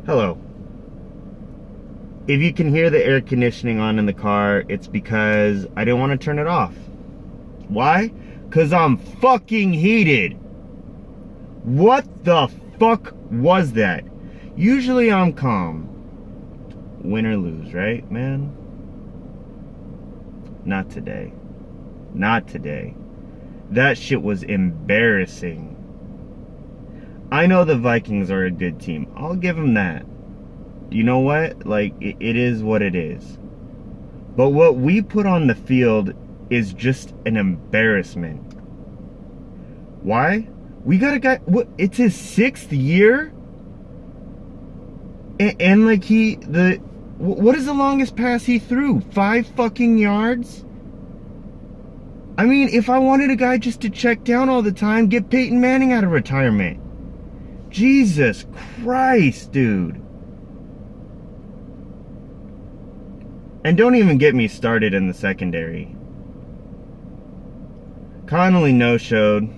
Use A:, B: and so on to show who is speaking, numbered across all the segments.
A: Hello. If you can hear the air conditioning on in the car, it's because I didn't want to turn it off. Why? Because I'm fucking heated. What the fuck was that? Usually I'm calm. Win or lose, right, man? Not today. Not today. That shit was embarrassing. I know the Vikings are a good team. I'll give them that. You know what? Like, it is what it is. But what we put on the field is just an embarrassment. Why? We got a guy, what, it's his 6th year? And like what is the longest pass he threw? 5 fucking yards? I mean, if I wanted a guy just to check down all the time, get Peyton Manning out of retirement. Jesus Christ, dude. And don't even get me started in the secondary. Connolly no-showed.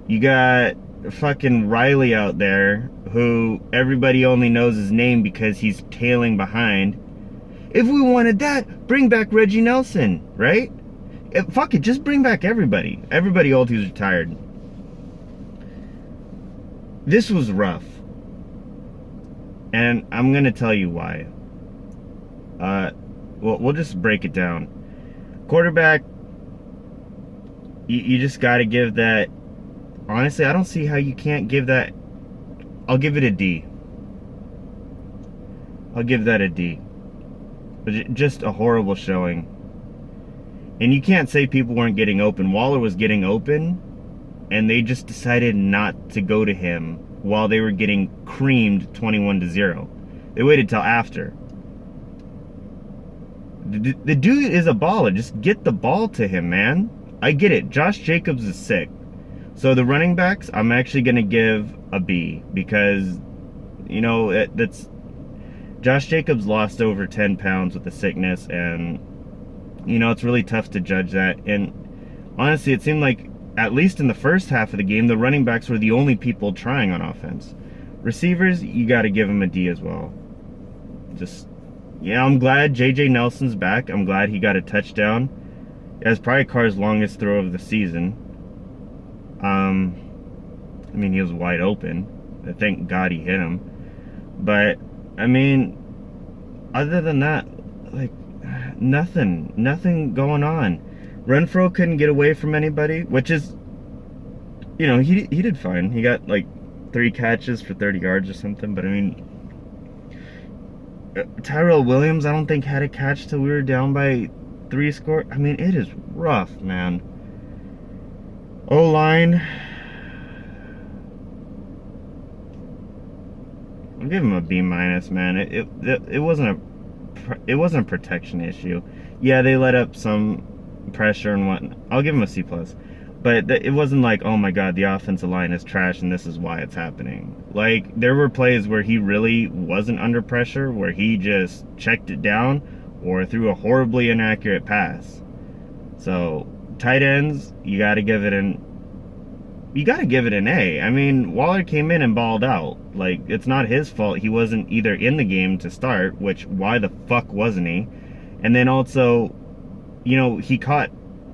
A: You got fucking Riley out there, who everybody only knows his name because he's tailing behind. If we wanted that, bring back Reggie Nelson, right? Fuck it, just bring back everybody. Everybody old who's retired. This was rough. And I'm gonna tell you why. Well, we'll just break it down. Quarterback, you just gotta give that. Honestly, I don't see how you can't give that. I'll give it a D. I'll give that a D. Just a horrible showing. And you can't say people weren't getting open. Waller was getting open, and they just decided not to go to him while they were getting creamed 21-0. They waited till after. The dude is a baller. Just get the ball to him, man. I get it. Josh Jacobs is sick. So the running backs, I'm actually going to give a B because, you know, that's Josh Jacobs lost over 10 pounds with the sickness, and, you know, it's really tough to judge that. And honestly, it seemed like, at least in the first half of the game, the running backs were the only people trying on offense. Receivers, you got to give them a D as well. Just, yeah, I'm glad J.J. Nelson's back. I'm glad he got a touchdown. That's probably Carr's longest throw of the season. I mean, he was wide open. Thank God he hit him. But, I mean, other than that, like, nothing going on. Renfro couldn't get away from anybody, which is, you know, he did fine. He got, like, 3 catches for 30 yards or something. But, I mean, Tyrell Williams, I don't think, had a catch till we were down by 3 score. I mean, it is rough, man. O-line, I'll give him a B-, man. It wasn't a protection issue. Yeah, they let up some pressure and whatnot. I'll give him a C+. But it wasn't like, oh my God, the offensive line is trash and this is why it's happening. Like, there were plays where he really wasn't under pressure, where he just checked it down or threw a horribly inaccurate pass. So, tight ends, you gotta give it an A. I mean, Waller came in and balled out. Like, it's not his fault he wasn't either in the game to start, which, why the fuck wasn't he? And then also, you know, he caught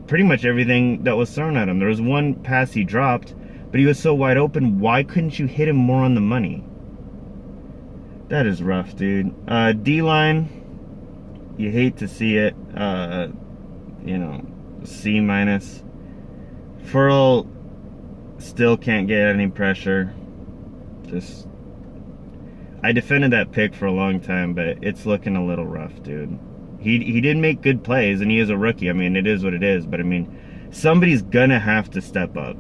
A: pretty much everything that was thrown at him. There was one pass he dropped, but he was so wide open, why couldn't you hit him more on the money? That is rough, dude. D-line, you hate to see it. You know, C-. Furl still can't get any pressure. Just, I defended that pick for a long time, but it's looking a little rough, dude. He did make good plays, and he is a rookie. I mean, it is what it is. But, I mean, somebody's gonna have to step up.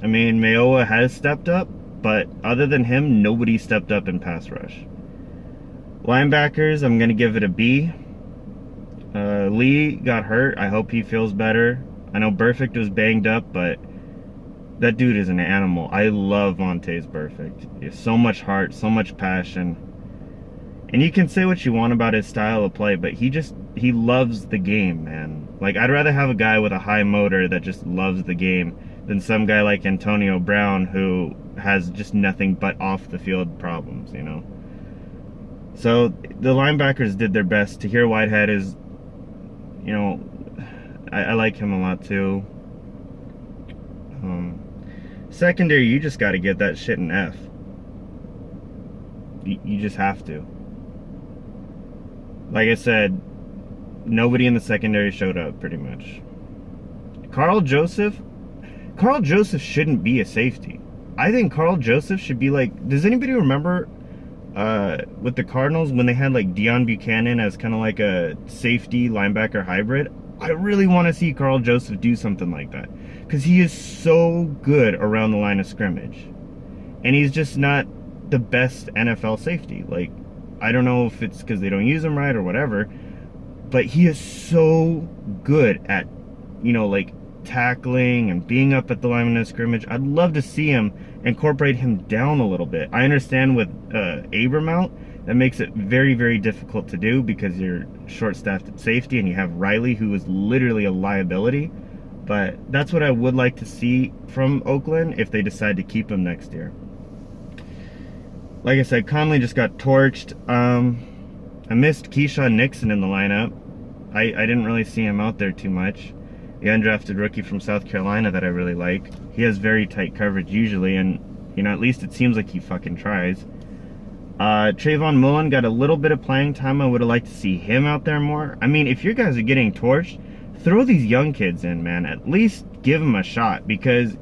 A: I mean, Mayowa has stepped up, but other than him, nobody stepped up in pass rush. Linebackers, I'm gonna give it a B. Lee got hurt. I hope he feels better. I know Burfict was banged up, but that dude is an animal. I love Vontaze Burfict. He has so much heart, so much passion. And you can say what you want about his style of play, but he loves the game, man. Like, I'd rather have a guy with a high motor that just loves the game than some guy like Antonio Brown who has just nothing but off the field problems, you know. So the linebackers did their best. Tahir Whitehead is, you know, I like him a lot too. Secondary, you just got to get that shit an F. You just have to. Like I said, nobody in the secondary showed up, pretty much. Carl Joseph shouldn't be a safety. I think Carl Joseph should be like, does anybody remember with the Cardinals when they had like Deion Buchanan as kind of like a safety linebacker hybrid? I really want to see Carl Joseph do something like that, because he is so good around the line of scrimmage, and he's just not the best NFL safety. Like, I don't know if it's because they don't use him right or whatever, but he is so good at, you know, like tackling and being up at the line of scrimmage. I'd love to see him incorporate him down a little bit. I understand with Abram out, that makes it very, very difficult to do because you're short-staffed at safety and you have Riley, who is literally a liability. But that's what I would like to see from Oakland if they decide to keep him next year. Like I said, Conley just got torched. I missed Keyshawn Nixon in the lineup. I didn't really see him out there too much. The undrafted rookie from South Carolina that I really like. He has very tight coverage usually, and, you know, at least it seems like he fucking tries. Trayvon Mullen got a little bit of playing time. I would have liked to see him out there more. I mean, if you guys are getting torched, throw these young kids in, man. At least give them a shot, because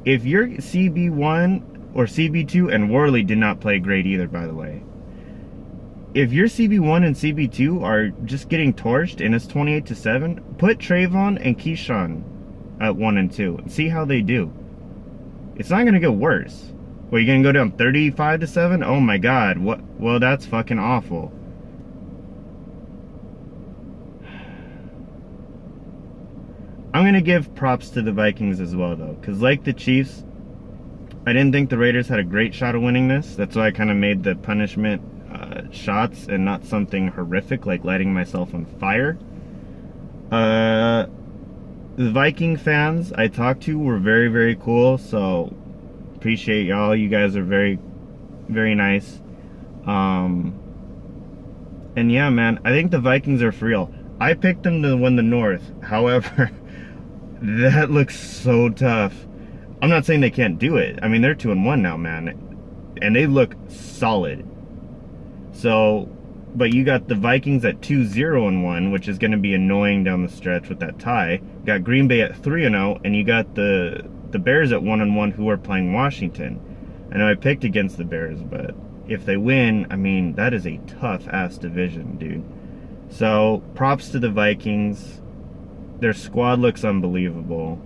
A: if you're CB1 or CB2, and Worley did not play great either, by the way. If your CB1 and CB2 are just getting torched and it's 28-7, put Trayvon and Keyshawn at 1 and 2 and see how they do. It's not gonna get worse. Well, you're gonna go down 35-7? Oh my god, what? Well, that's fucking awful. I'm gonna give props to the Vikings as well, though, because like the Chiefs, I didn't think the Raiders had a great shot of winning this. That's why I kind of made the punishment shots and not something horrific like lighting myself on fire. The Viking fans I talked to were very, very cool, so appreciate y'all. You guys are very, very nice. And yeah, man, I think the Vikings are for real. I picked them to win the North. However, that looks so tough. I'm not saying they can't do it. I mean, they're 2-1 now, man, and they look solid. So, but you got the Vikings at 2-0-1, which is going to be annoying down the stretch with that tie. You got Green Bay at 3-0, and you got the Bears at 1-1, who are playing Washington. I know I picked against the Bears, but if they win, I mean, that is a tough-ass division, dude. So, props to the Vikings. Their squad looks unbelievable.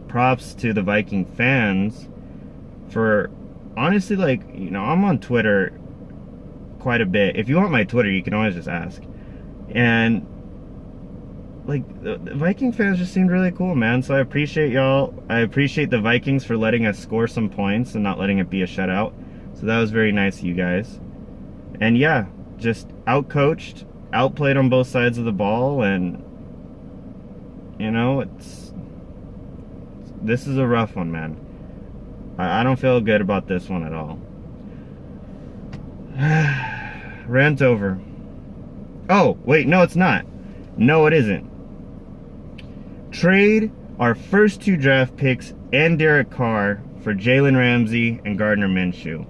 A: Props to the Viking fans for, honestly, like, you know, I'm on Twitter quite a bit. If you want my Twitter, you can always just ask. And, like, the Viking fans just seemed really cool, man. So I appreciate y'all. I appreciate the Vikings for letting us score some points and not letting it be a shutout. So that was very nice of you guys. And yeah, just outcoached, outplayed on both sides of the ball, and, you know, this is a rough one, man. I don't feel good about this one at all. Rant over. Oh, wait, no, it's not. No, it isn't. Trade our first 2 draft picks and Derek Carr for Jalen Ramsey and Gardner Minshew.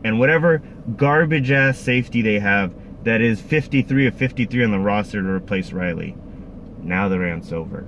A: And whatever garbage-ass safety they have that is 53 of 53 on the roster to replace Riley. Now the rant's over.